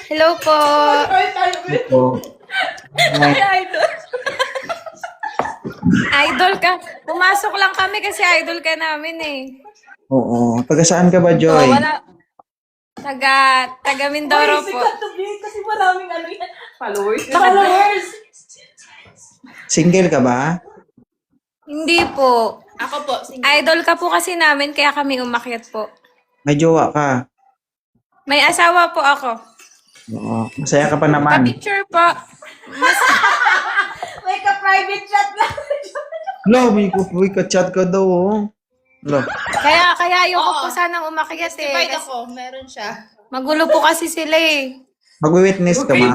Hello po. Ito. Idol. Idol ka. Pumasok lang kami kasi idol ka namin eh. Oo. Taga saan ka ba, So, Joy? wala. Taga Mindoro po. Kasi maraming ano yan. Followers. Single ka ba? Hindi po. Ako po, single. Idol ka po kasi namin kaya kami umakyat po. May jowa ka. May asawa po ako. Oo. Masaya ka pa naman. Pa-picture po. May ka-private chat na. Lo, may ka-chat ka daw, oh. Lo. Kaya ayoko po sanang umakyat eh. Divide Kasi ako, meron siya. magulo po kasi sila eh. Mag-witness ka ba?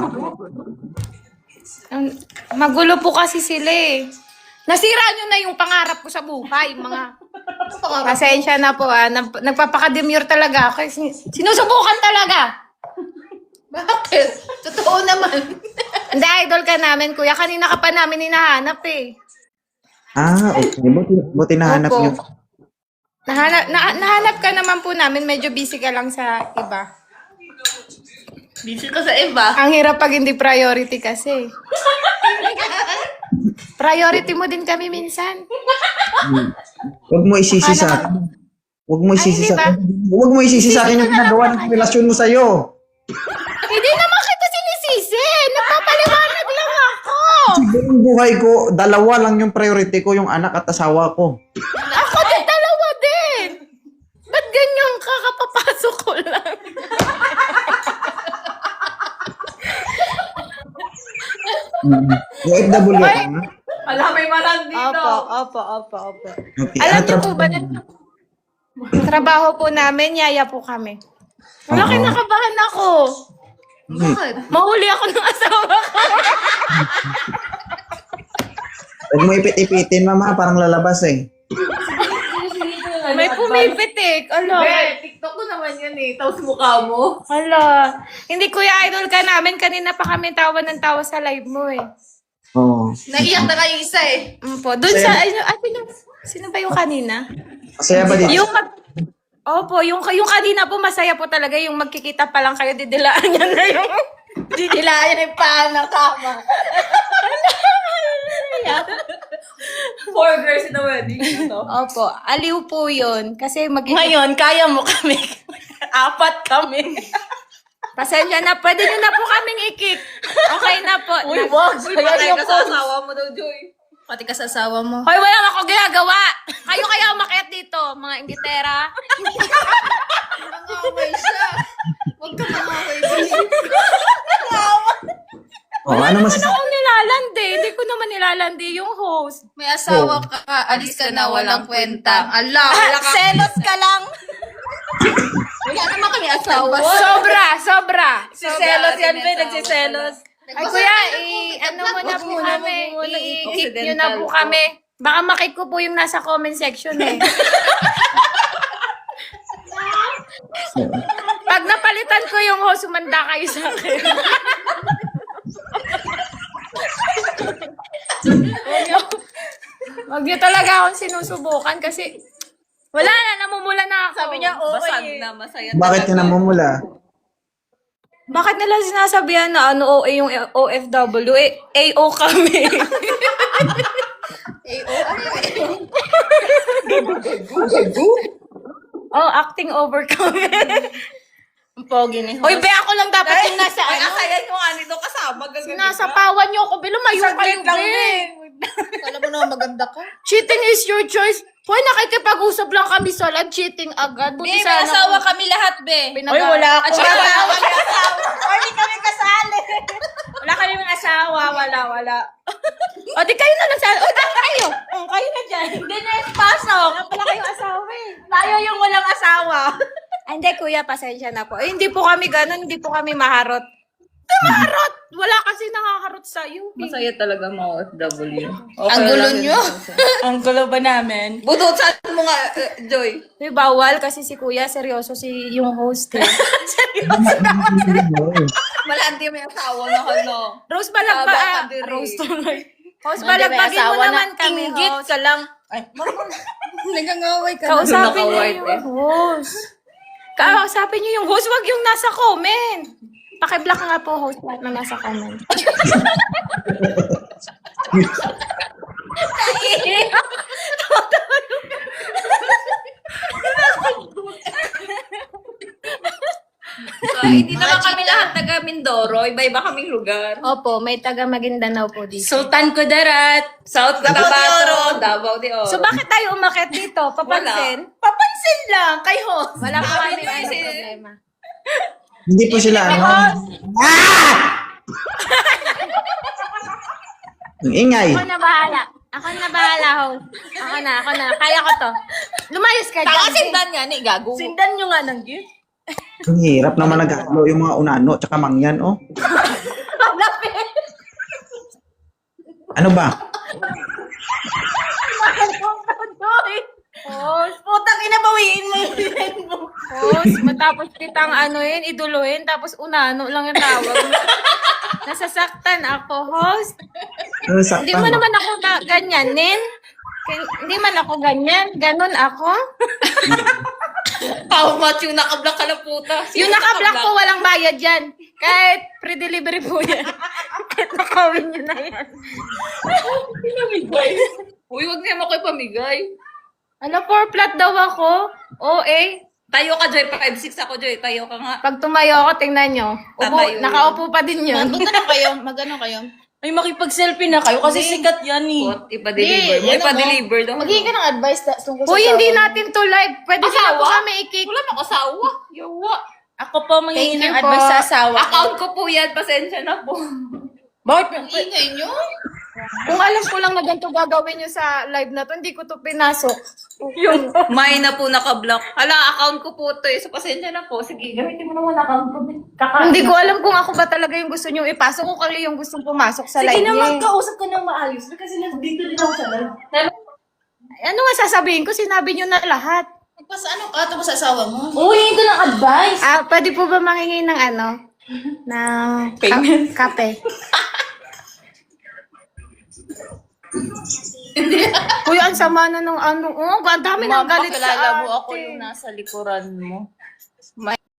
Magulo po kasi sila eh. Nasira nyo na yung pangarap ko sa buhay, mga... Pasensya na po ah. Nagpapakademure talaga ako. Sinusubukan talaga. Bakit? Totoo naman. Hindi, idol ka namin, kuya. Kanina ka pa namin hinahanap eh. Ah, okay. Buti nahanap Opo. niyo. Nahanap ka naman po namin. Medyo busy ka lang sa iba. Busy ka sa iba. Ang hirap pag hindi priority kasi. Priority mo din kami minsan. Huwag mo isisi sa akin. Huwag mo isisi Ay, sa di ba? akin. Huwag mo isisi sa akin yung ginagawa ng relasyon mo sa'yo. Hindi naman kita sinisisi. Nagpapaliwanag lang ako. Siguro yung buhay ko, dalawa lang yung priority ko, yung anak at asawa ko. Ako din, dalawa din. Ba't ganyan ka? Kapapasok ko lang. OFW ka Ay. na? Wala, may marang dito. Opo. Okay. Alam ano niyo po ba trabaho na mo? trabaho po namin, yaya po kami. Wala, Oo. kinakabahan ako. Bakit? Mahuli ako ng asawa ko. Huwag mo ipit-ipitin, mama. Parang lalabas eh. May pumipitik. Ano? TikTok ko naman yan eh. Tapos mukha mo. Hala. Hindi kuya idol ka namin. Kanina pa kami tawa ng tawa sa live mo eh. Oo. Naiyak na kayo isa eh. Po. Doon sa, sino ba yung kanina? Masaya ba dito? Opo, yung kanina po masaya po talaga. Yung magkikita pa lang kayo, didilaan niya na yung... Didilaan yung paa ng kama. Four girls in the wedding. No? Opo, aliw po yun. Kasi Ngayon, kaya mo kami. Apat kami. Pasensya na, pwede nyo na po kaming ikik. Okay na po. Uy, wag. Patay ka sa asawa mo daw, Joy. Pati ka sa asawa mo. Hoy, wala ako ginagawa. Kayo kaya umakyat dito, mga inggitera. Nangaway siya. Huwag ka mangaway. Oo, ano mas... Ano akong nilalandi? Hindi ko naman nilalandi yung host. May asawa ka, alis ka na, walang kwenta. Allah, wala ka. Selos ka lang. Wala naman kami asawa. Sobra. Si Selos yan, Ben. Nagsiselos. Ay, kuya, ano mo na po kami. I-kick nyo na po kami. Baka makik ko po yung nasa comment section eh. Pag napalitan ko yung host, sumanda kayo sa akin. Huwag niyo talaga akong sinusubukan kasi wala na, namumula na ako. Sabi niya, basag na, masaya. Bakit ka namumula? Bakit nila sinasabihan na ano OA yung OFW? Eh, AO kami. Oh, acting over kami. Ang pogi ni Hoy, be, ako lang dapat yung nasa Ay, ano. asayan yung ani doon kasama. Sinasapawan niyo ako, bilumayo kayo, be. Alam mo naman maganda ka. Cheating is your choice. Hoy, nakikipag-usap lang kami sa live, cheating agad. Buti May sana asawa kung kami lahat, be. pinag- wala ako. At saka wala ako. Hindi kami kasali. Wala kami ng asawa, wala. O, di kayo na nagsasabi. O, di kayo. O, kayo na dyan. Hindi na yung pasok. Wala kayong asawa eh. Tayo yung walang asawa. Ay, hindi, kuya, pasensya na po. Eh, hindi po kami ganun, hindi po kami maharot. Maharot! Wala kasi nakaharot sa iyo. Masaya talaga mga OFW. Ang gulo nyo. Ang gulo ba namin? Bututan mo nga, Joy. May bawal kasi si kuya, seryoso si yung host eh. Malandi may asawa na ano. Rose, balagba Taba ah. ka diri. Rose tuloy. Host, Hindi, may balagbagin mo asawa na naman kami, inggit host. ka lang. Ay, nagangaway ka Kausapin niyo Nakaway, yung host. Kausapin niyo yung host, wag yung nasa comment. Pakiblock nga po host lahat na nasa comment. So, hindi naman kami lahat taga Mindoro. Iba-iba kaming lugar. Opo, may taga Maguindanao po dito. Sultan Kudarat. South Cotabato, Davao de Oro. So bakit tayo umakyat dito? Papansin? Papansin lang kay host. Wala po Sabi kami niyo ano eh. problema. Hindi po sila, ano? Ang ingay. Ako na bahala. Ako na bahala, host. Ako na. Kaya ko to. Lumayos ka Taka dyan. sindan nga ni gago. Sindan nyo nga ng gift. Ang hirap naman naghalo yung mga unano tsaka mangyan, oh. Ano ba? Host, Putang inabawiin mo yung mo. host, matapos kitang iduluhin, tapos unano lang yung tawag. Nasasaktan ako, host. Ano, Hindi mo naman ako ganyanin. Hindi man ako ganyan. Ganon ako. How much yung nakablock ka na puta? Yung naka-block po, walang bayad yan. Kahit pre-delivery po yan. Kahit nakawin nyo na yan. Uy, wag niya mo kayo pamigay. Ano, 4 flat daw ako? OA. Tayo ka, Joy. 5'6" ako, Joy. Tayo ka nga. Pag tumayo ako, tingnan nyo. Tatayo. Nakaupo pa din yun. Magano kayo? Magano kayo? Ay, makipag-selfie na kayo kasi sikat yan eh. What? Ipa-deliver mo. Hindi, Ipa-deliver daw. Magiging ka ng advice tungkol sa Uy, hindi asawa mo. natin to live. Pwede sila po Asawa? kami i-kick. Wala na kasawa. Yawa. Ako po mangingi Thank ng you advice po. sa asawa ko. Account ko po yan. Pasensya na po. Bakit? Ingay nyo? Kung alam ko lang na ganito gagawin nyo sa live na to, hindi ko to pinasok. Yung may na po nakablock. Hala, account ko po to eh. So, pasensya na po. Sige, gamitin mo naman account ko. Hindi ko alam kung ako ba talaga yung gusto nyo ipasok o kayo yung gustong pumasok sa Sige live na, niya. magkausap ka ng maayos kasi nandito din ako sa live. Ano nga sasabihin ko? Sinabi nyo na lahat. Ano ka? Tapos sa asawa mo? Uy, ito ng advice. Pwede po ba mangingi ng ng Payment. kape? Kuya, ang sama na nung ang dami nang galit sa Mapakilala mo ate. ako yung nasa likuran mo.